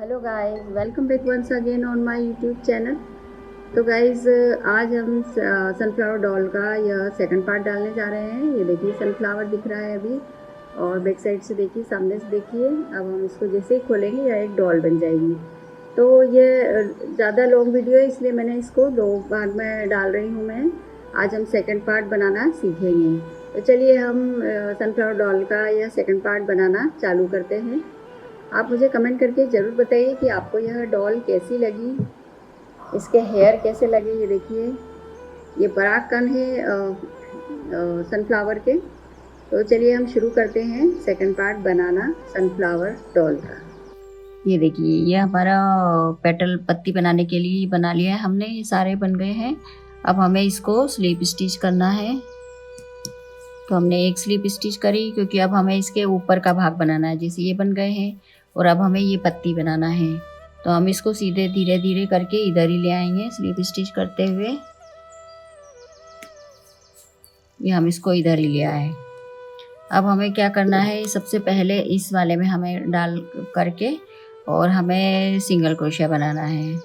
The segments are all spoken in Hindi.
Hello guys, welcome back once again on my YouTube channel. तो गाइस, आज हम सनफ्लावर डॉल का यह सेकंड पार्ट डालने जा रहे हैं। ये देखिए सनफ्लावर दिख रहा है अभी, और बैक साइड से देखिए, सामने से देखिए। अब हम इसको जैसे ही खोलेंगे यह एक डॉल बन जाएगी। तो ये ज़्यादा लॉन्ग वीडियो है, इसलिए मैंने इसको 2 पार्ट में डाल रही हूँ मैं। आज हम सेकंड पार्ट बनाना सीखेंगे। तो चलिए हम सनफ्लावर डॉल का यह सेकंड पार्ट बनाना चालू करते हैं। आप मुझे कमेंट करके ज़रूर बताइए कि आपको यह डॉल कैसी लगी, इसके हेयर कैसे लगे। ये देखिए, ये परागकण है सनफ्लावर के। तो चलिए हम शुरू करते हैं सेकंड पार्ट बनाना सनफ्लावर डॉल का। ये देखिए, ये हमारा पेटल पत्ती बनाने के लिए बना लिया है हमने। ये सारे बन गए हैं। अब हमें इसको स्लीप स्टिच करना है। तो हमने एक स्लीप स्टिच करी, क्योंकि अब हमें इसके ऊपर का भाग बनाना है। जैसे ये बन गए हैं, और अब हमें ये पत्ती बनाना है। तो हम इसको सीधे धीरे धीरे करके इधर ही ले आएंगे स्लीप स्टिच करते हुए। ये हम इसको इधर ही ले आए। अब हमें क्या करना है, सबसे पहले इस वाले में हमें डाल करके और हमें सिंगल क्रोशिया बनाना है।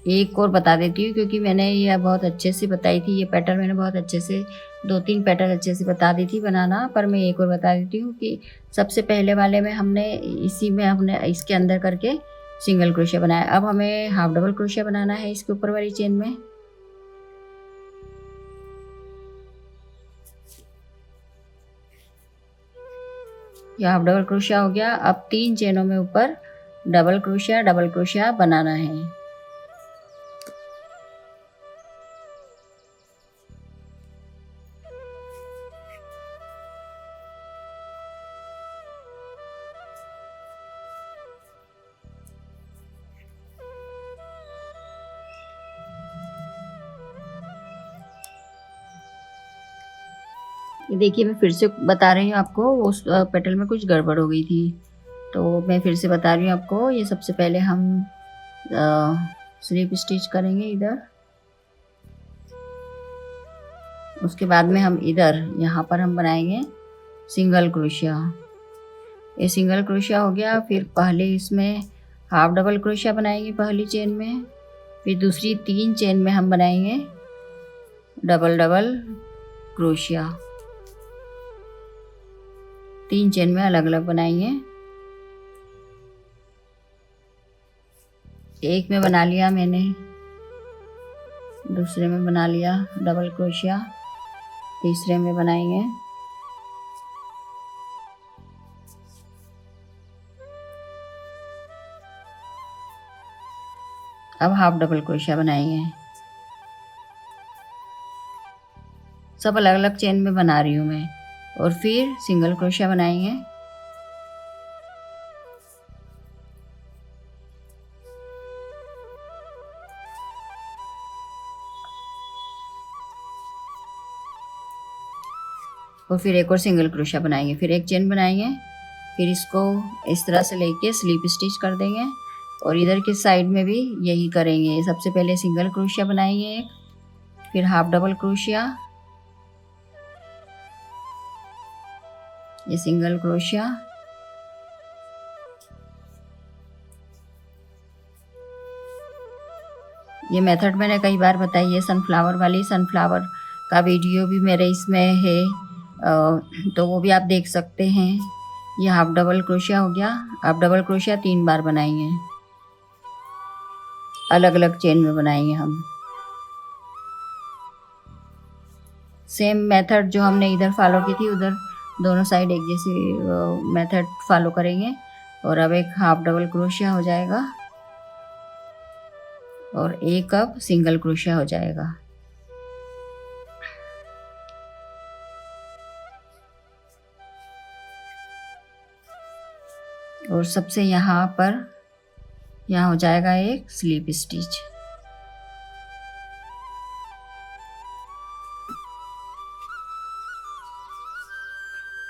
एक और बता देती हूँ, क्योंकि मैंने ये बहुत अच्छे से बताई थी। ये पैटर्न मैंने बहुत अच्छे से 2-3 पैटर्न अच्छे से बता दी थी बनाना, पर मैं एक और बता देती हूँ कि सबसे पहले वाले में हमने इसी में हमने इसके अंदर करके सिंगल क्रोशिया बनाया। अब हमें हाफ डबल क्रोशिया बनाना है इसके ऊपर वाली चेन में। यह हाफ डबल क्रोशिया हो गया। अब 3 चेनों में ऊपर डबल क्रोशिया बनाना है। ये देखिए, मैं फिर से बता रही हूँ आपको, उस पेटल में कुछ गड़बड़ हो गई थी, तो मैं फिर से बता रही हूँ आपको। ये सबसे पहले हम स्लिप स्टिच करेंगे इधर। उसके बाद में हम इधर यहाँ पर हम बनाएंगे सिंगल क्रोशिया। ये सिंगल क्रोशिया हो गया। फिर पहले इसमें हाफ डबल क्रोशिया बनाएंगे पहली चेन में। फिर दूसरी 3 चेन में हम बनाएंगे डबल डबल क्रोशिया। 3 चेन में अलग अलग बनाएंगे। एक में बना लिया मैंने, दूसरे में बना लिया डबल क्रोशिया, तीसरे में बनाएंगे अब हाफ डबल क्रोशिया बनाएंगे। सब अलग अलग चेन में बना रही हूँ मैं। और फिर सिंगल क्रोशिया बनाएंगे। और फिर एक और सिंगल क्रोशिया बनाएंगे। फिर एक चेन बनाएंगे। फिर इसको इस तरह से लेके स्लिप स्टिच कर देंगे। और इधर के साइड में भी यही करेंगे। सबसे पहले सिंगल क्रोशिया बनाएंगे एक, फिर हाफ डबल क्रोशिया, ये सिंगल क्रोशिया, ये मेथड मैंने कई बार बताई है सनफ्लावर वाली। सनफ्लावर का वीडियो भी मेरे इसमें है, तो वो भी आप देख सकते हैं। ये हाफ डबल क्रोशिया हो गया। हाफ डबल क्रोशिया 3 बार बनाएंगे, अलग अलग चेन में बनाएंगे हम। सेम मेथड जो हमने इधर फॉलो की थी, उधर दोनों साइड एक जैसी मेथड फॉलो करेंगे। और अब एक हाफ डबल क्रोशिया हो जाएगा और एक अब सिंगल क्रोशिया हो जाएगा। और सबसे यहाँ पर यहाँ हो जाएगा एक स्लिप स्टिच।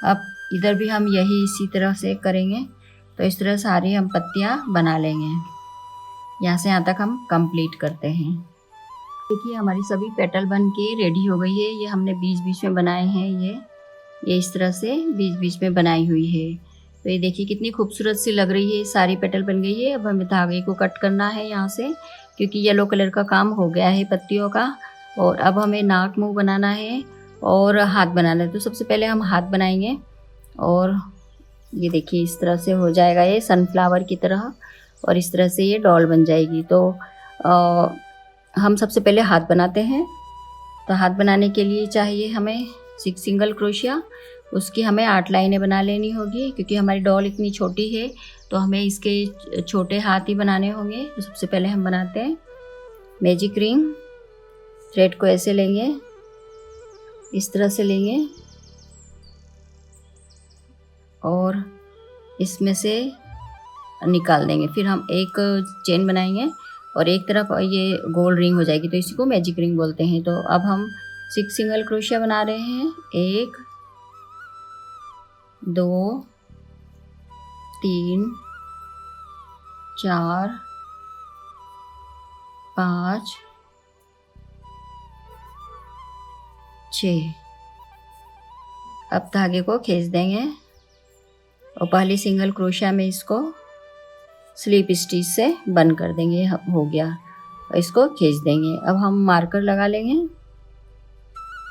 अब इधर भी हम यही इसी तरह से करेंगे। तो इस तरह सारी हम पत्तियाँ बना लेंगे। यहाँ से यहाँ तक हम कंप्लीट करते हैं। देखिए, हमारी सभी पेटल बन के रेडी हो गई है। ये हमने बीच बीच में बनाए हैं। ये इस तरह से बीच बीच में बनाई हुई है। तो ये देखिए कितनी खूबसूरत सी लग रही है, सारी पेटल बन गई है। अब हमें धागे को कट करना है यहाँ से, क्योंकि येलो कलर का काम हो गया है पत्तियों का। और अब हमें नाक मुंह बनाना है और हाथ बनाना है। तो सबसे पहले हम हाथ बनाएंगे और ये देखिए इस तरह से हो जाएगा ये सनफ्लावर की तरह, और इस तरह से ये डॉल बन जाएगी। तो हम सबसे पहले हाथ बनाते हैं। तो हाथ बनाने के लिए चाहिए हमें 6 सिंगल क्रोशिया। उसकी हमें 8 लाइनें बना लेनी होगी, क्योंकि हमारी डॉल इतनी छोटी है तो हमें इसके छोटे हाथ ही बनाने होंगे। तो सबसे पहले हम बनाते हैं मैजिक रिंग। थ्रेड को ऐसे लेंगे, इस तरह से लेंगे और इसमें से निकाल देंगे। फिर हम एक चेन बनाएंगे और एक तरफ ये गोल रिंग हो जाएगी, तो इसी को मैजिक रिंग बोलते हैं। तो अब हम 6 सिंगल क्रोशिया बना रहे हैं। 1 2 3 4 5 6। अब धागे को खींच देंगे और पहली सिंगल क्रोशिया में इसको स्लिप स्टिच से बंद कर देंगे। हो गया, इसको खींच देंगे। अब हम मार्कर लगा लेंगे।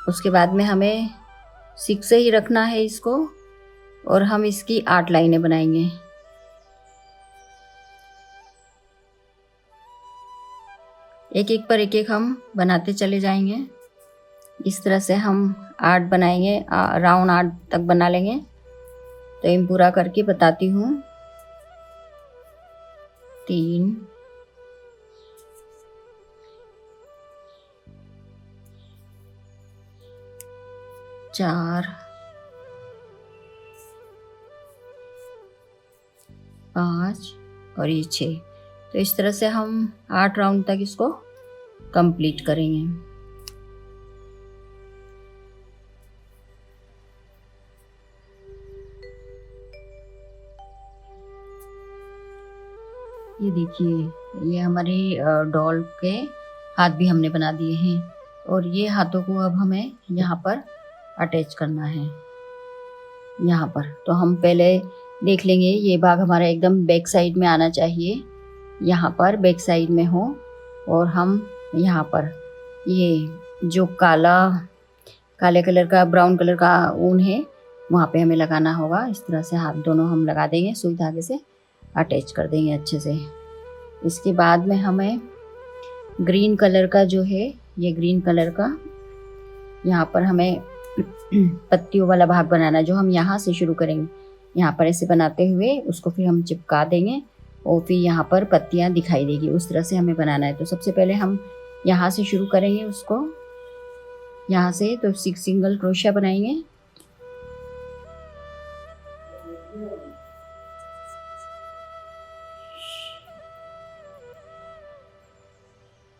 उसके बाद में हमें 6 से ही रखना है इसको, और हम इसकी 8 लाइनें बनाएंगे। एक एक पर एक एक हम बनाते चले जाएंगे। इस तरह से हम 8 बनाएंगे, राउंड 8 तक बना लेंगे। तो इन पूरा करके बताती हूँ। 3 4 5 और ये 6। तो इस तरह से हम 8 राउंड तक इसको कंप्लीट करेंगे। ये देखिए ये हमारी डॉल के हाथ भी हमने बना दिए हैं, और ये हाथों को अब हमें यहाँ पर अटैच करना है, यहाँ पर। तो हम पहले देख लेंगे, ये भाग हमारा एकदम बैक साइड में आना चाहिए, यहाँ पर बैक साइड में हो। और हम यहाँ पर ये जो काले कलर का ब्राउन कलर का ऊन है वहाँ पे हमें लगाना होगा। इस तरह से हाथ दोनों हम लगा देंगे, सुई धागे से अटैच कर देंगे अच्छे से। इसके बाद में हमें ग्रीन कलर का जो है, ये ग्रीन कलर का यहाँ पर हमें पत्तियों वाला भाग बनाना है, जो हम यहाँ से शुरू करेंगे। यहाँ पर ऐसे बनाते हुए उसको फिर हम चिपका देंगे और फिर यहाँ पर पत्तियाँ दिखाई देगी, उस तरह से हमें बनाना है। तो सबसे पहले हम यहाँ से शुरू करेंगे उसको, यहाँ से। तो 6 सिंगल क्रोशिया बनाएंगे।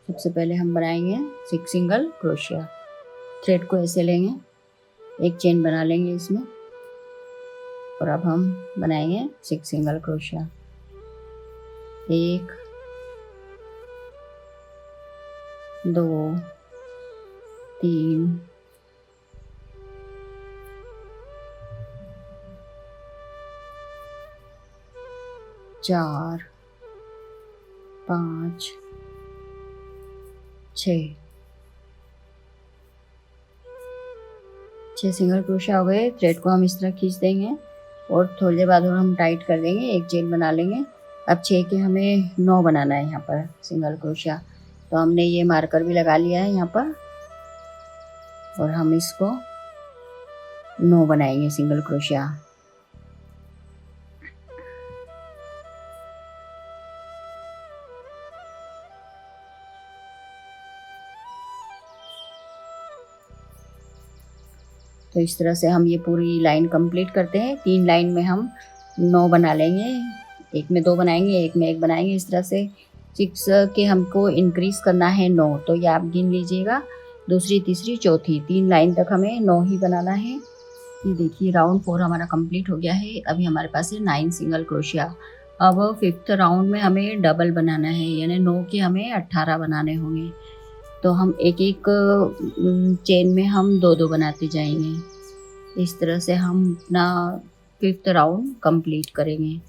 सबसे पहले हम बनाएंगे 6 सिंगल क्रोशिया। थ्रेड को ऐसे लेंगे, एक चेन बना लेंगे इसमें, और अब हम बनाएंगे 6 सिंगल क्रोशिया। 1 2 3 4 5 6 सिंगल क्रोशिया हो गए। थ्रेड को हम इस तरह खींच देंगे और थोड़ी देर बाद हम टाइट कर देंगे, एक चेन बना लेंगे। अब 6 के हमें 9 बनाना है यहाँ पर सिंगल क्रोशिया। तो हमने ये मार्कर भी लगा लिया है यहाँ पर, और हम इसको 9 बनाएंगे सिंगल क्रोशिया। तो इस तरह से हम ये पूरी लाइन कंप्लीट करते हैं। 3 लाइन में हम 9 बना लेंगे, एक में 2 बनाएंगे, एक में 1 बनाएंगे। इस तरह से 6 के हमको इंक्रीज करना है 9। तो ये आप गिन लीजिएगा, दूसरी तीसरी चौथी 3 लाइन तक हमें 9 ही बनाना है। ये देखिए राउंड 4 हमारा कंप्लीट हो गया है। अभी हमारे पास है 9 सिंगल क्रोशिया। अब 5th राउंड में हमें डबल बनाना है, यानी 9 के हमें 18 बनाने होंगे। तो हम एक एक चेन में हम 2-2 बनाते जाएंगे। इस तरह से हम अपना 5th राउंड कंप्लीट करेंगे।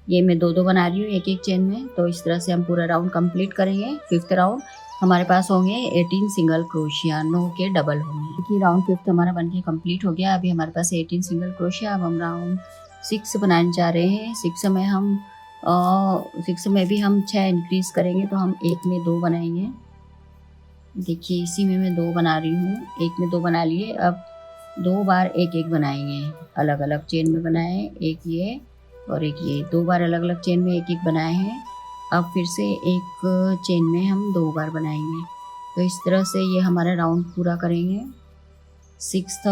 ये मैं 2-2 बना रही हूँ एक एक चेन में, तो इस तरह से हम पूरा राउंड कंप्लीट करेंगे। 5th राउंड हमारे पास होंगे 18 सिंगल क्रोशिया, 9 के डबल होंगे। कि राउंड 5th हमारा बनके कंप्लीट हो गया। अभी हमारे पास 18 सिंगल क्रोशिया। अब हम राउंड 6 बनाने जा रहे हैं। 6 में हम 6 में भी हम 6 इंक्रीज करेंगे, तो हम एक में 2 बनाएंगे। देखिए इसी में मैं 2 बना रही हूँ, एक में 2 बना लिए। अब 2 बार एक एक बनाएंगे, अलग अलग चेन में बनाए, एक ये और एक ये, 2 बार अलग अलग चेन में एक एक बनाए हैं। अब फिर से एक चेन में हम 2 बार बनाएंगे। तो इस तरह से ये हमारा राउंड पूरा करेंगे। 6th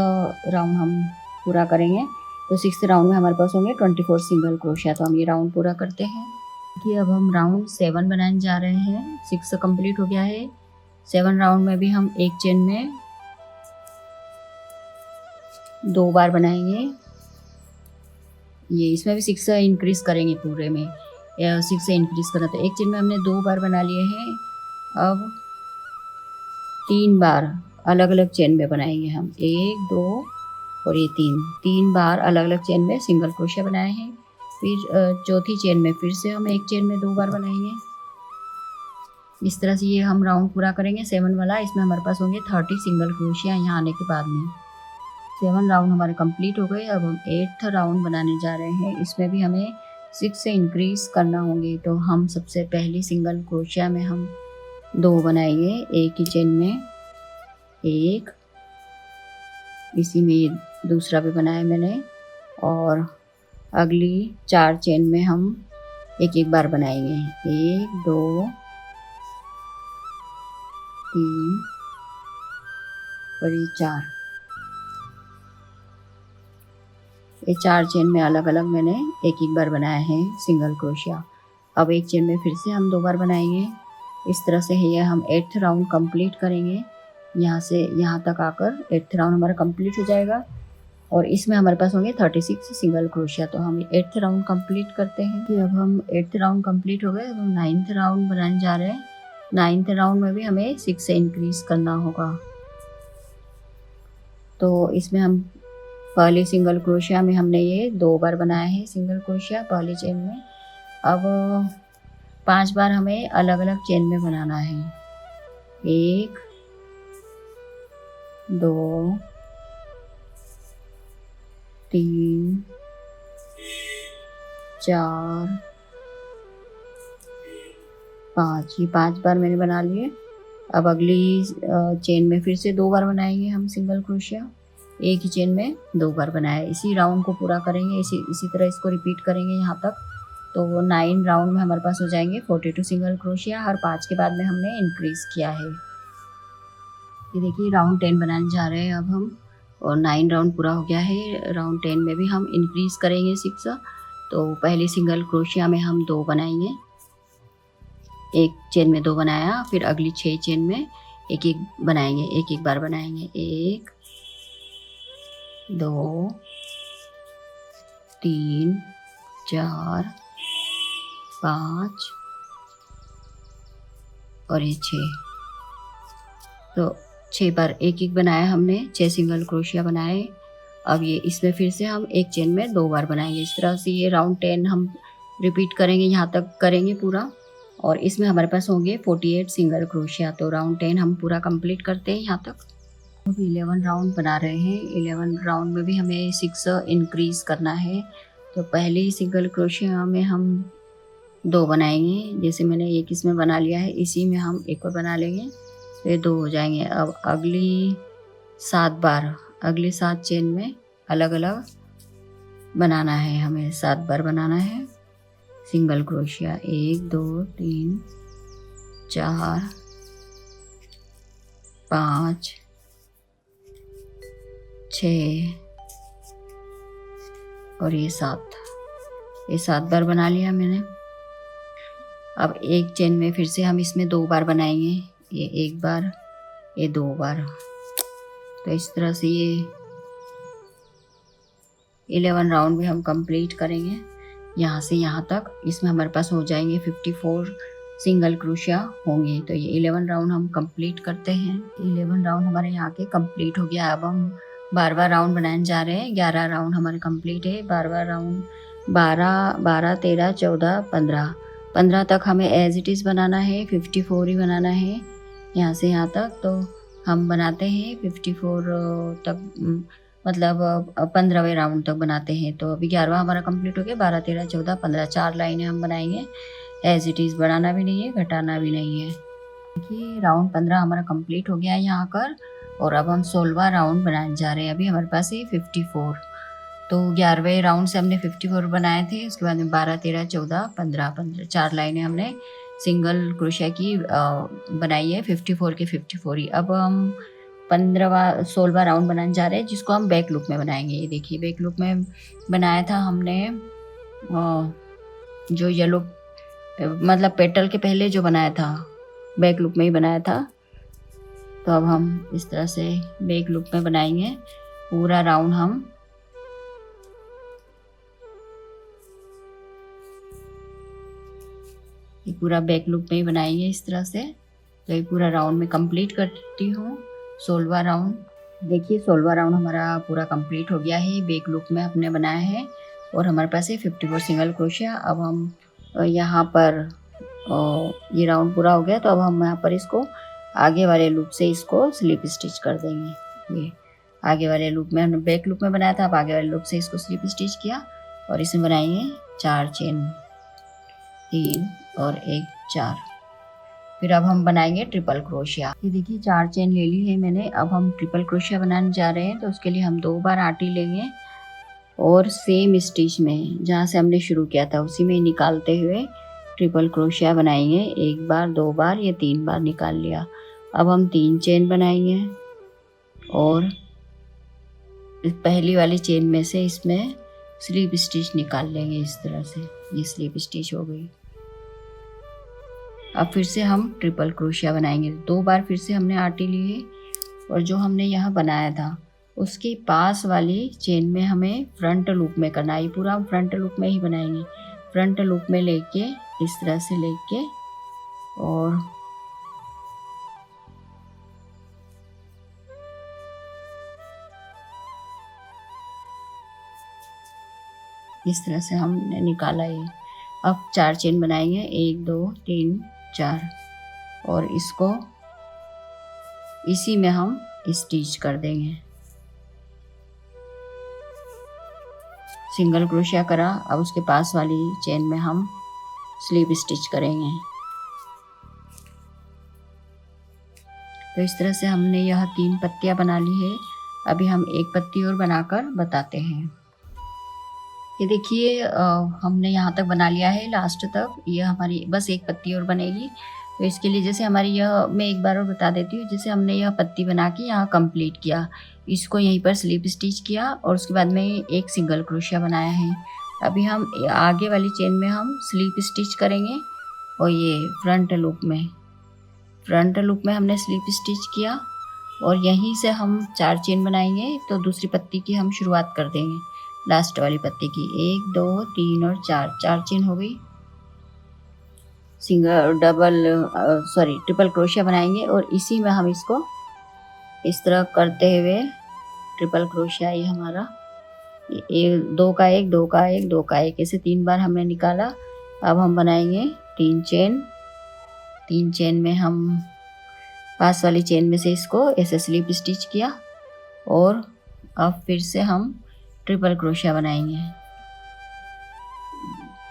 राउंड हम पूरा करेंगे। तो 6th राउंड में हमारे पास होंगे 24 सिंगल क्रोशिया। तो हम ये राउंड पूरा करते हैं कि अब हम राउंड 7 बनाने जा रहे हैं। 6 कंप्लीट हो गया है। 7 राउंड में भी हम एक चेन में 2 बार बनाएंगे। ये इसमें भी 6 इंक्रीज करेंगे पूरे में, 6 से इंक्रीज करना। तो एक चेन में हमने 2 बार बना लिए हैं। अब 3 बार अलग अलग चेन में बनाएंगे हम, 1 2 और ये 3 बार अलग अलग चेन में सिंगल क्रोशिया बनाए हैं। फिर चौथी चेन में फिर से हम एक चेन में 2 बार बनाएंगे। इस तरह से ये हम राउंड पूरा करेंगे 7 वाला। इसमें हमारे पास होंगे 30 सिंगल क्रोशिया यहाँ आने के बाद में। 7 राउंड हमारे कंप्लीट हो गए। अब हम 8th राउंड बनाने जा रहे हैं। इसमें भी हमें 6 से इंक्रीज करना होंगे। तो हम सबसे पहली सिंगल क्रोशिया में हम 2 बनाएंगे एक ही चेन में, एक, इसी में ये दूसरा भी बनाया मैंने, और अगली 4 चेन में हम एक एक बार बनाएंगे, 1 2 3 और ये 4। ये 4 चेन में अलग अलग मैंने एक एक बार बनाया है सिंगल क्रोशिया। अब एक चेन में फिर से हम 2 बार बनाएंगे। इस तरह से है ये हम 8th राउंड कंप्लीट करेंगे। यहाँ से यहाँ तक आकर 8th राउंड हमारा कंप्लीट हो जाएगा। और इसमें हमारे पास होंगे 36 सिंगल क्रोशिया। तो हम 8th राउंड कंप्लीट करते हैं कि अब हम 8th राउंड कंप्लीट हो गए। अब हम 9th राउंड बनाने जा रहे हैं। 9th राउंड में भी हमें 6 से इंक्रीज करना होगा। तो इसमें हम पहली सिंगल क्रोशिया में हमने ये 2 बार बनाया है सिंगल क्रोशिया पहली चेन में। अब 5 बार हमें अलग अलग चेन में बनाना है, 1 2 3 4 5। ये 5 बार मैंने बना लिए। अब अगली चेन में फिर से 2 बार बनाएंगे हम सिंगल क्रोशिया, एक ही चेन में 2 बार बनाया। इसी राउंड को पूरा करेंगे, इसी तरह इसको रिपीट करेंगे यहाँ तक। तो 9 राउंड में हमारे पास हो जाएंगे 42 सिंगल क्रोशिया। हर 5 के बाद में हमने इंक्रीज किया है। ये देखिए राउंड 10 बनाने जा रहे हैं अब हम, और 9 राउंड पूरा हो गया है। राउंड 10 में भी हम इंक्रीज करेंगे 6। तो पहली सिंगल क्रोशिया में हम 2 बनाएंगे, एक चेन में 2 बनाया। फिर अगली 6 चेन में एक एक बनाएंगे, एक एक बार बनाएंगे, 1 2 3 4 5 और ये 6। तो 6 बार एक एक बनाया हमने, 6 सिंगल क्रोशिया बनाए। अब ये इसमें फिर से हम एक चेन में 2 बार बनाएंगे। इस तरह से ये राउंड 10 हम रिपीट करेंगे, यहाँ तक करेंगे पूरा। और इसमें हमारे पास होंगे 48 सिंगल क्रोशिया। तो राउंड 10 हम पूरा कंप्लीट करते हैं यहाँ तक। अब 11 राउंड बना रहे हैं। 11 राउंड में भी हमें 6 इंक्रीज करना है। तो पहली सिंगल क्रोशिया में हम 2 बनाएंगे, जैसे मैंने एक इसमें बना लिया है, इसी में हम एक और बना लेंगे, तो ये 2 हो जाएंगे। अब अगली 7 बार अगली 7 चेन में अलग अलग बनाना है, हमें 7 बार बनाना है सिंगल क्रोशिया, 1 2 3 4 5 6 और ये 7 बार बना लिया मैंने। अब एक चेन में फिर से हम इसमें 2 बार बनाएंगे, ये 1 बार, ये 2 बार। तो इस तरह से ये 11 राउंड भी हम कंप्लीट करेंगे यहाँ से यहाँ तक। इसमें हमारे पास हो जाएंगे 54 सिंगल क्रोशिया होंगे। तो ये 11 राउंड हम कंप्लीट करते हैं। 11 राउंड हमारे यहाँ के कंप्लीट हो गया। अब हम 12 राउंड बनाने जा रहे हैं। 11 राउंड हमारे कंप्लीट है। 12 राउंड 12 12 13 14 15 15 तक हमें एज इट इज़ बनाना है। 54 ही बनाना है यहाँ से यहाँ तक। तो हम बनाते हैं 54 तक, मतलब 15वें राउंड तक बनाते हैं। तो अभी 11वां हमारा कंप्लीट हो गया। 12 13 14 15 4 लाइनें हम बनाएंगे। एज इट इज़ बढ़ाना भी नहीं है, घटाना भी नहीं है। देखिए राउंड 15 हमारा कंप्लीट हो गया है यहाँ पर। और अब हम 16वां राउंड बनाने जा रहे हैं। अभी हमारे पास है 54। तो 11वें राउंड से हमने 54 बनाए थे। उसके बाद में 12 13 14 15 4 लाइनें हमने सिंगल क्रोशिया की बनाई है। 54 के 54 ही। अब हम 16वां राउंड बनाने जा रहे हैं, जिसको हम बैक लूप में बनाएंगे। ये देखिए बैक लूप में बनाया था हमने जो येलो, मतलब पेटल के पहले जो बनाया था बैक लूप में ही बनाया था। तो अब हम इस तरह से बैक लूप में बनाएंगे पूरा राउंड। हम ये पूरा बैक लूप में ही बनाएंगे इस तरह से। तो ये पूरा राउंड में कंप्लीट करती हूँ। 16वां राउंड, देखिए 16वां राउंड हमारा पूरा कंप्लीट हो गया है। बैक लूप में हमने बनाया है और हमारे पास है 54 सिंगल क्रोशिया। अब हम यहाँ पर ये राउंड पूरा हो गया। तो अब हम यहाँ पर इसको आगे वाले लूप से इसको स्लिप स्टिच कर देंगे। ये आगे वाले लूप में हमने बैक लूप में बनाया था, अब आगे वाले लूप से इसको स्लिप स्टिच किया और इसमें बनाएंगे 4 चेन, 3 और 1 4। फिर अब हम बनाएंगे ट्रिपल क्रोशिया। ये देखिए 4 चेन ले ली है मैंने। अब हम ट्रिपल क्रोशिया बनाने जा रहे हैं। तो उसके लिए हम 2 बार आटी लेंगे और सेम स्टिच में जहाँ से हमने शुरू किया था उसी में निकालते हुए ट्रिपल क्रोशिया बनाएंगे। 1 बार, 2 बार या 3 बार निकाल लिया। अब हम 3 चेन बनाएंगे और इस पहली वाली चेन में से इसमें स्लिप स्टिच निकाल लेंगे इस तरह से। ये स्लिप स्टिच हो गई। अब फिर से हम ट्रिपल क्रोशिया बनाएंगे। 2 बार फिर से हमने आटी ली है और जो हमने यहाँ बनाया था उसके पास वाली चेन में हमें फ्रंट लूप में करना है। पूरा हम फ्रंट लूप में ही बनाएंगे। फ्रंट लूप में लेके इस तरह से लेके और इस तरह से हमने निकाला ये। अब 4 चेन बनाएंगे, 1 2 3 4 और इसको इसी में हम स्टिच कर देंगे। सिंगल क्रोशिया करा, अब उसके पास वाली चेन में हम स्लिप स्टिच करेंगे। तो इस तरह से हमने यह 3 पत्तियां बना ली है। अभी हम 1 पत्ती और बनाकर बताते हैं। ये देखिए हमने यहाँ तक बना लिया है लास्ट तक। ये हमारी बस 1 पत्ती और बनेगी। तो इसके लिए जैसे हमारी यह, मैं एक बार और बता देती हूँ, जैसे हमने यह पत्ती बना के यहाँ कंप्लीट किया, इसको यहीं पर स्लिप स्टिच किया और उसके बाद में 1 सिंगल क्रोशिया बनाया है। अभी हम आगे वाली चेन में हम स्लिप स्टिच करेंगे और ये फ्रंट लूप में हमने स्लिप स्टिच किया और यहीं से हम 4 चेन बनाएंगे। तो दूसरी पत्ती की हम शुरुआत कर देंगे, लास्ट वाली पत्ती की। 1 2 3 और 4 चेन हो गई। ट्रिपल क्रोशिया बनाएंगे और इसी में हम इसको इस तरह करते हुए ट्रिपल क्रोशिया, ये हमारा 2 का 1 2 का 1 2 का 1 ऐसे 3 बार हमने निकाला। अब हम बनाएंगे 3 चेन में हम पास वाली चेन में से इसको ऐसे स्लिप स्टिच किया और अब फिर से हम ट्रिपल क्रोशिया बनाएंगे।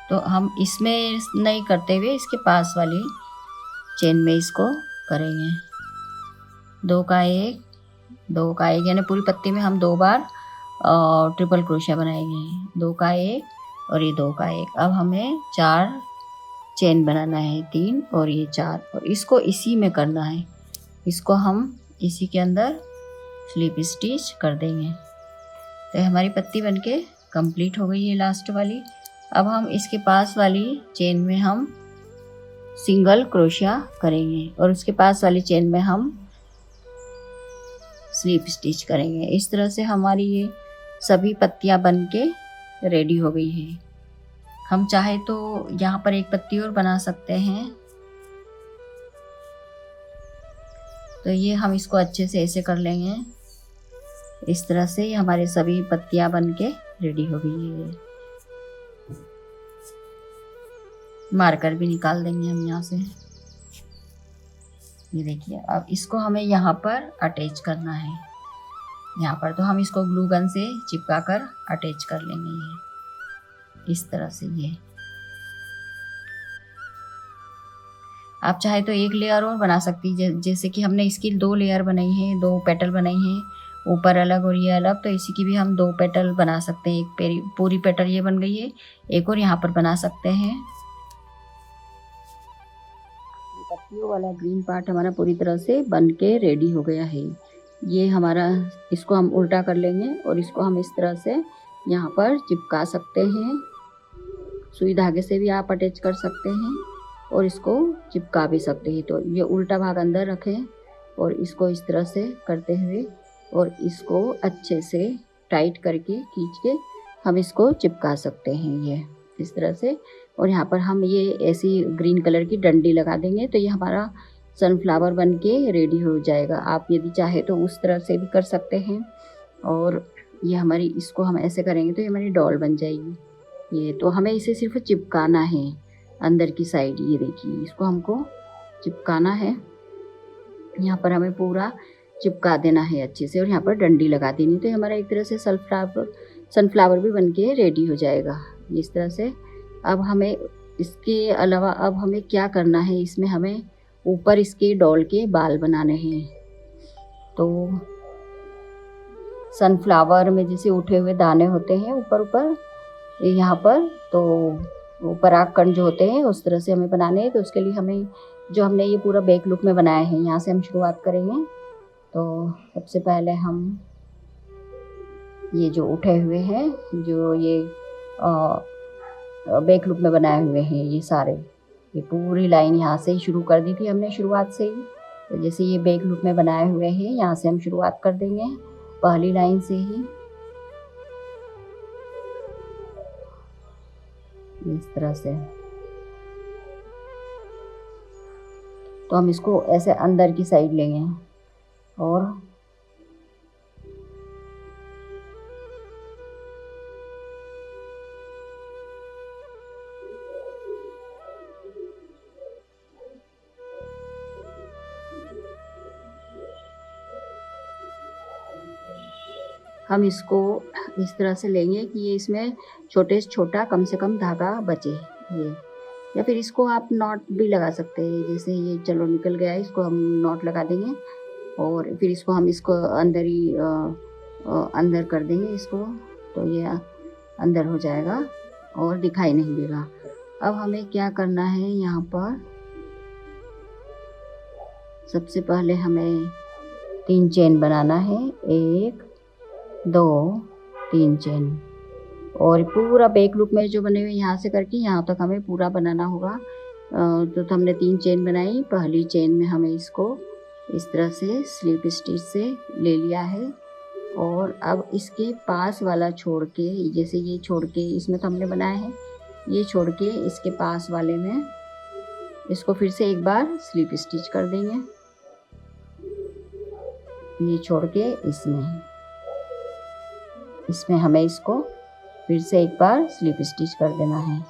तो हम इसमें नहीं करते हुए इसके पास वाली चेन में इसको करेंगे। 2 का 1 यानी पूरी पत्ती में हम 2 बार ट्रिपल क्रोशिया बनाएंगे। 2 का 1 और ये 2 का 1। अब हमें 4 चेन बनाना है, 3 और ये 4, और इसको इसी में करना है। इसको हम इसी के अंदर स्लिप स्टिच कर देंगे। तो हमारी पत्ती बनके कंप्लीट हो गई है लास्ट वाली। अब हम इसके पास वाली चेन में हम सिंगल क्रोशिया करेंगे और उसके पास वाली चेन में हम स्लिप स्टिच करेंगे। इस तरह से हमारी ये सभी पत्तियां बनके रेडी हो गई है। हम चाहे तो यहाँ पर 1 पत्ती और बना सकते हैं। तो ये हम इसको अच्छे से ऐसे कर लेंगे। इस तरह से हमारे सभी पत्तियां बन के रेडी हो गई है। मार्कर भी निकाल देंगे हम यहाँ से। ये देखिए, अब इसको हमें यहाँ पर अटैच करना है। यहाँ पर तो हम इसको ग्लू गन से चिपका कर अटैच कर लेंगे। ये इस तरह से। ये आप चाहे तो एक लेयर और बना सकती है, जैसे कि हमने इसकी 2 लेयर बनाई हैं, 2 पेटल बनाई हैं, ऊपर अलग और ये अलग, तो इसी की भी हम 2 पेटल बना सकते हैं। एक पूरी पेटल ये बन गई है, एक और यहाँ पर बना सकते हैं। पत्तियों वाला ग्रीन पार्ट हमारा पूरी तरह से बन के रेडी हो गया है। ये हमारा, इसको हम उल्टा कर लेंगे और इसको हम इस तरह से यहाँ पर चिपका सकते हैं। सुई धागे से भी आप अटैच कर सकते हैं और इसको चिपका भी सकते हैं। तो ये उल्टा भाग अंदर रखें और इसको इस तरह से करते हुए और इसको अच्छे से टाइट करके खींच के हम इसको चिपका सकते हैं। ये इस तरह से। और यहाँ पर हम ये ऐसी ग्रीन कलर की डंडी लगा देंगे तो ये हमारा सनफ्लावर बन के रेडी हो जाएगा। आप यदि चाहे तो उस तरह से भी कर सकते हैं। और ये हमारी, इसको हम ऐसे करेंगे तो ये हमारी डॉल बन जाएगी। ये तो हमें इसे सिर्फ चिपकाना है अंदर की साइड। ये देखिए, इसको हमको चिपकाना है। यहाँ पर हमें पूरा चिपका देना है अच्छे से और यहाँ पर डंडी लगा देनी, तो हमारा एक तरह से सनफ्लावर भी बन के रेडी हो जाएगा इस तरह से। अब हमें इसके अलावा अब हमें क्या करना है, इसमें हमें ऊपर इसके डॉल के बाल बनाने हैं। तो सनफ्लावर में जैसे उठे हुए दाने होते हैं ऊपर ऊपर यहाँ पर, तो परागकण जो होते हैं उस तरह से हमें बनाने हैं। तो उसके लिए हमें, जो हमने ये पूरा बैक लुक में बनाया है, यहाँ से हम शुरुआत करेंगे। तो सबसे पहले हम ये जो उठे हुए हैं, जो ये बैक लुक में बनाए हुए हैं, ये सारे, ये पूरी लाइन यहाँ से ही शुरू कर दी थी हमने शुरुआत से ही। तो जैसे ये बैक लुक में बनाए हुए हैं, यहाँ से हम शुरुआत कर देंगे पहली लाइन से ही इस तरह से। तो हम इसको ऐसे अंदर की साइड लेंगे और हम इसको इस तरह से लेंगे कि ये इसमें छोटे से छोटा कम से कम धागा बचे ये, या फिर इसको आप नॉट भी लगा सकते हैं। जैसे ये चलो निकल गया है, इसको हम नॉट लगा देंगे और फिर इसको हम इसको अंदर ही अंदर कर देंगे इसको, तो ये अंदर हो जाएगा और दिखाई नहीं देगा। अब हमें क्या करना है, यहाँ पर सबसे पहले हमें 3 चेन बनाना है, 1 2 3 चेन। और पूरा बैक लुक में जो बने हुए यहाँ से करके यहाँ तक हमें पूरा बनाना होगा। तो हमने 3 चेन बनाई। पहली चेन में हमें इसको इस तरह से स्लिप स्टिच से ले लिया है और अब इसके पास वाला छोड़ के, जैसे ये छोड़ के इसमें तो हमने बनाया है, ये छोड़ के इसके पास वाले में इसको फिर से एक बार स्लिप स्टिच कर देंगे। ये छोड़ के इसमें हमें इसको फिर से एक बार स्लिप स्टिच कर देना है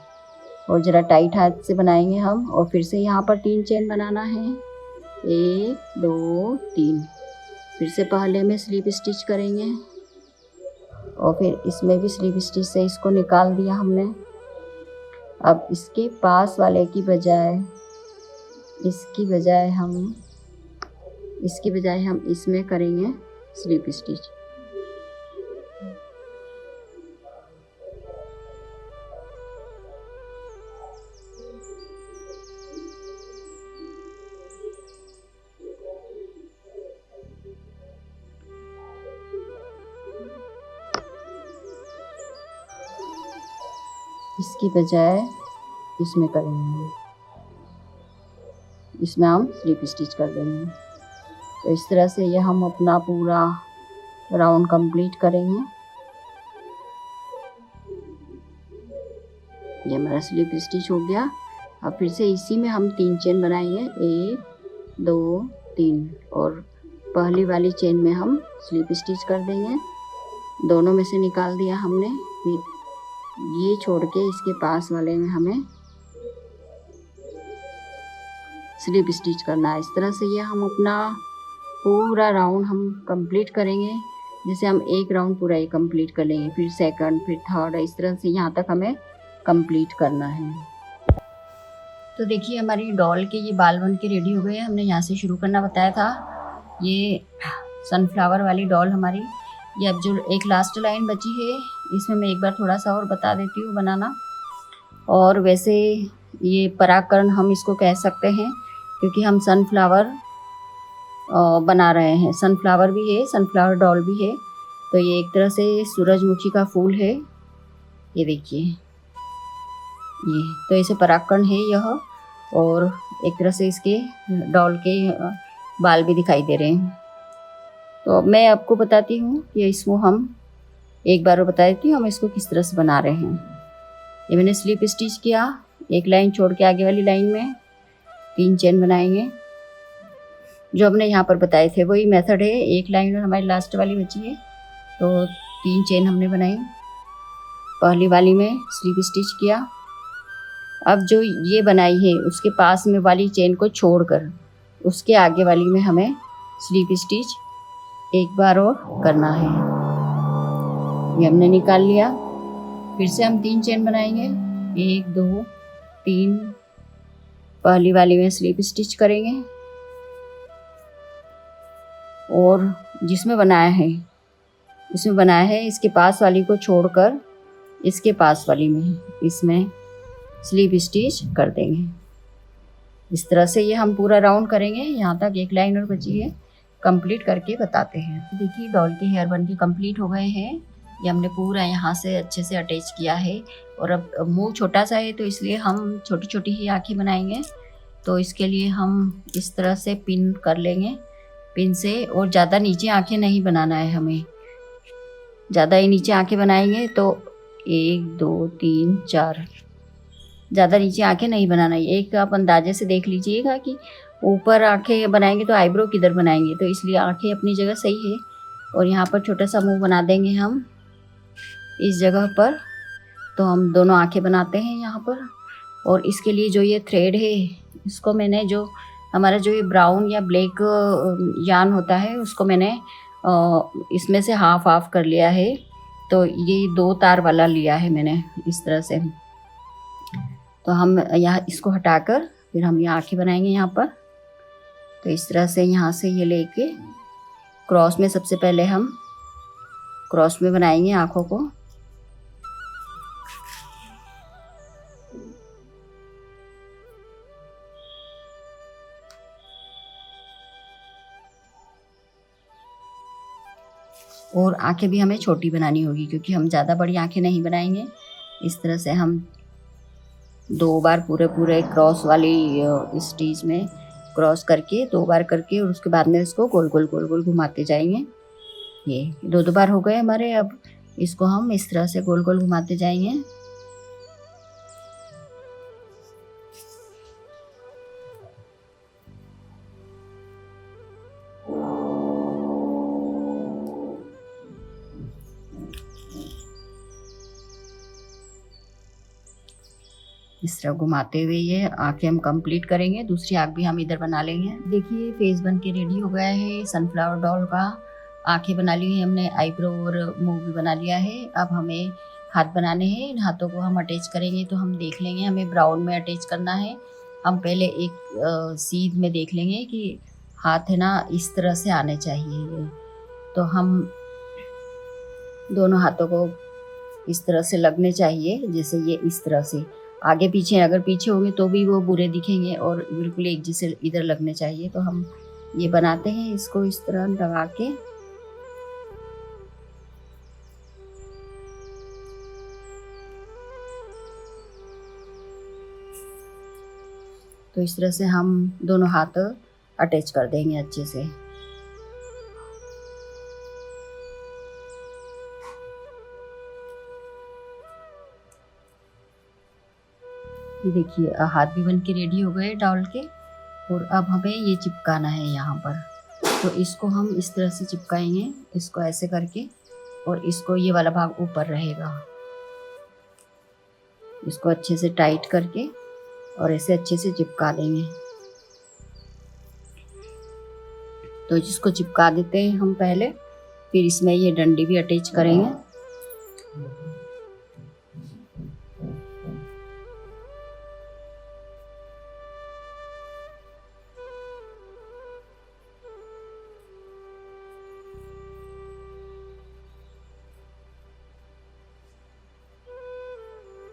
और ज़रा टाइट हाथ से बनाएंगे हम। और फिर से यहाँ पर 3 चेन बनाना है, 1 2 3। फिर से पहले में स्लिप स्टिच करेंगे और फिर इसमें भी स्लिप स्टिच से इसको निकाल दिया हमने। अब इसके पास वाले की बजाय हम इसमें करेंगे स्लिप स्टिच। इसकी बजाय इसमें करेंगे, इसमें हम स्लिप स्टिच कर देंगे। तो इस तरह से ये हम अपना पूरा राउंड कंप्लीट करेंगे। ये हमारा स्लिप स्टिच हो गया। अब फिर से इसी में हम 3 चेन बनाएंगे, 1 2 3 और पहली वाली चेन में हम स्लिप स्टिच कर देंगे। दोनों में से निकाल दिया हमने, फिर ये छोड़ के इसके पास वाले में हमें स्लिप स्टिच करना है। इस तरह से ये हम अपना पूरा राउंड हम कंप्लीट करेंगे। जैसे हम एक राउंड पूरा ये कंप्लीट कर लेंगे, फिर सेकंड, फिर थर्ड, इस तरह से यहाँ तक हमें कंप्लीट करना है। तो देखिए हमारी डॉल के ये बाल बन के रेडी हो गए हैं। हमने यहाँ से शुरू करना बताया था। ये सनफ्लावर वाली डॉल हमारी, ये अब जो एक लास्ट लाइन बची है इसमें मैं एक बार थोड़ा सा और बता देती हूँ बनाना। और वैसे ये परागकण हम इसको कह सकते हैं, क्योंकि हम सनफ्लावर बना रहे हैं। सनफ्लावर भी है, सनफ्लावर डॉल भी है। तो ये एक तरह से सूरजमुखी का फूल है, ये देखिए ये तो ऐसे परागकण है यह। और एक तरह से इसके डॉल के बाल भी दिखाई दे रहे हैं। तो अब मैं आपको बताती हूँ कि इसको हम एक बार और बता देती हूँ हम इसको किस तरह से बना रहे हैं। ये मैंने स्लिप स्टिच किया, एक लाइन छोड़ के आगे वाली लाइन में 3 चेन बनाएंगे। जो हमने यहाँ पर बताए थे वही मेथड है। एक लाइन और हमारी लास्ट वाली बची है, तो 3 चेन हमने बनाई। पहली वाली में स्लिप स्टिच किया। अब जो ये बनाई है उसके पास में वाली चेन को छोड़कर उसके आगे वाली में हमें स्लिप स्टिच एक बार और करना है। ये हमने निकाल लिया। फिर से हम 3 चेन बनाएंगे, 1 2 3। पहली वाली में स्लिप स्टिच करेंगे और जिसमें बनाया है इसके पास वाली को छोड़कर इसके पास वाली में इसमें स्लिप स्टिच कर देंगे। इस तरह से ये हम पूरा राउंड करेंगे। यहाँ तक एक लाइन और बची है, कंप्लीट करके बताते हैं। देखिए डॉल के हेयर बन के कंप्लीट हो गए हैं। ये हमने पूरा यहाँ से अच्छे से अटैच किया है। और अब मुंह छोटा सा है तो इसलिए हम छोटी छोटी ही आँखें बनाएंगे। तो इसके लिए हम इस तरह से पिन कर लेंगे, पिन से। और ज़्यादा नीचे आँखें नहीं बनाना है हमें, ज़्यादा ही नीचे आँखें बनाएंगे तो 1 2 3 4, ज़्यादा नीचे आँखें नहीं बनाना है। एक आप अंदाजे से देख लीजिएगा कि ऊपर आँखें बनाएंगे तो आईब्रो किधर बनाएंगे, तो इसलिए आँखें अपनी जगह सही है। और यहाँ पर छोटा सा मुंह बना देंगे हम इस जगह पर। तो हम दोनों आँखें बनाते हैं यहाँ पर। और इसके लिए जो ये थ्रेड है इसको मैंने, जो हमारा जो ये ब्राउन या ब्लैक यार्न होता है उसको मैंने इसमें से हाफ कर लिया है। तो ये 2 तार वाला लिया है मैंने इस तरह से। तो हम यहाँ इसको हटाकर फिर हम यहाँ आँखें बनाएंगे यहाँ पर। तो इस तरह से यहाँ से ये लेके क्रॉस में, सबसे पहले हम क्रॉस में बनाएंगे आँखों को। और आँखें भी हमें छोटी बनानी होगी, क्योंकि हम ज़्यादा बड़ी आँखें नहीं बनाएंगे। इस तरह से हम 2 बार पूरे क्रॉस वाली स्टिच में क्रॉस करके 2 बार करके, और उसके बाद में इसको गोल गोल घुमाते जाएंगे। ये 2 बार हो गए हमारे। अब इसको हम इस तरह से गोल गोल घुमाते जाएंगे। इस तरह घुमाते हुए ये आँखें हम कंप्लीट करेंगे। दूसरी आँख भी हम इधर बना लेंगे। देखिए फेस बन के रेडी हो गया है सनफ्लावर डॉल का। आँखें बना ली है हमने, आईब्रो और मुंह भी बना लिया है। अब हमें हाथ बनाने हैं। इन हाथों को हम अटैच करेंगे तो हम देख लेंगे हमें ब्राउन में अटैच करना है। हम पहले एक सीध में देख लेंगे कि हाथ है ना इस तरह से आने चाहिए ये। तो हम दोनों हाथों को इस तरह से लगने चाहिए, जैसे ये इस तरह से। आगे पीछे, अगर पीछे होंगे तो भी वो बुरे दिखेंगे, और बिल्कुल एक जैसे इधर लगने चाहिए। तो हम ये बनाते हैं, इसको इस तरह लगा के। तो इस तरह से हम दोनों हाथ अटैच कर देंगे अच्छे से। ये देखिए हाथ भी बन के रेडी हो गए डॉल के। और अब हमें ये चिपकाना है यहाँ पर। तो इसको हम इस तरह से चिपकाएंगे, इसको ऐसे करके, और इसको ये वाला भाग ऊपर रहेगा। इसको अच्छे से टाइट करके और ऐसे अच्छे से चिपका देंगे। तो जिसको चिपका देते हैं हम पहले, फिर इसमें ये डंडी भी अटैच करेंगे।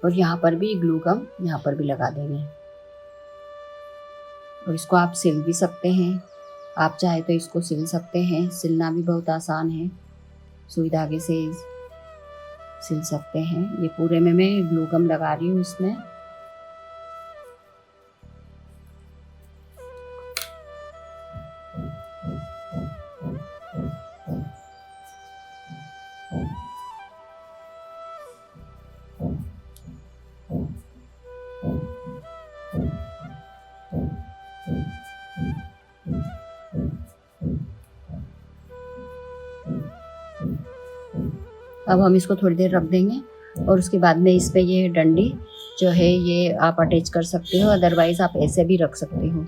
और यहाँ पर भी ग्लू गम यहाँ पर भी लगा देंगे। और इसको आप सिल भी सकते हैं, आप चाहे तो इसको सिल सकते हैं, सिलना भी बहुत आसान है, सुई धागे से सिल सकते हैं। ये पूरे में मैं ग्लू गम लगा रही हूँ इसमें। अब हम इसको थोड़ी देर रख देंगे और उसके बाद में इस पे ये डंडी जो है ये आप अटैच कर सकते हो, अदरवाइज़ आप ऐसे भी रख सकते हो।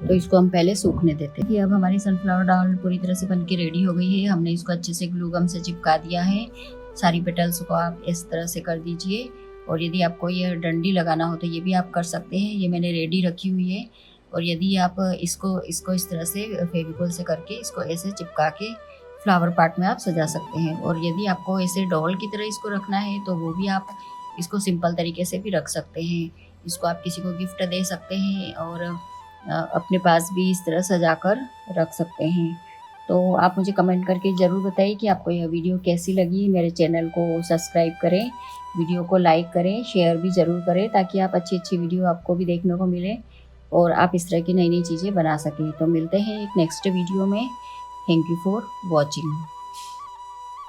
तो इसको हम पहले सूखने देते हैं। ये अब हमारी सनफ्लावर डॉल पूरी तरह से बनके रेडी हो गई है। हमने इसको अच्छे से ग्लू गम से चिपका दिया है। सारी पेटल्स को आप इस तरह से कर दीजिए। और यदि आपको ये डंडी लगाना हो तो ये भी आप कर सकते हैं। ये मैंने रेडी रखी हुई है। और यदि आप इसको इस तरह से फेविकोल से करके इसको ऐसे चिपका के फ्लावर पार्ट में आप सजा सकते हैं। और यदि आपको ऐसे डॉल की तरह इसको रखना है तो वो भी आप इसको सिंपल तरीके से भी रख सकते हैं। इसको आप किसी को गिफ्ट दे सकते हैं और अपने पास भी इस तरह सजा कर रख सकते हैं। तो आप मुझे कमेंट करके ज़रूर बताइए कि आपको यह वीडियो कैसी लगी। मेरे चैनल को सब्सक्राइब करें, वीडियो को लाइक करें, शेयर भी ज़रूर करें, ताकि आप अच्छी वीडियो आपको भी देखने को मिले और आप इस तरह की नई चीज़ें बना सकें। तो मिलते हैं एक नेक्स्ट वीडियो में। Thank you for watching.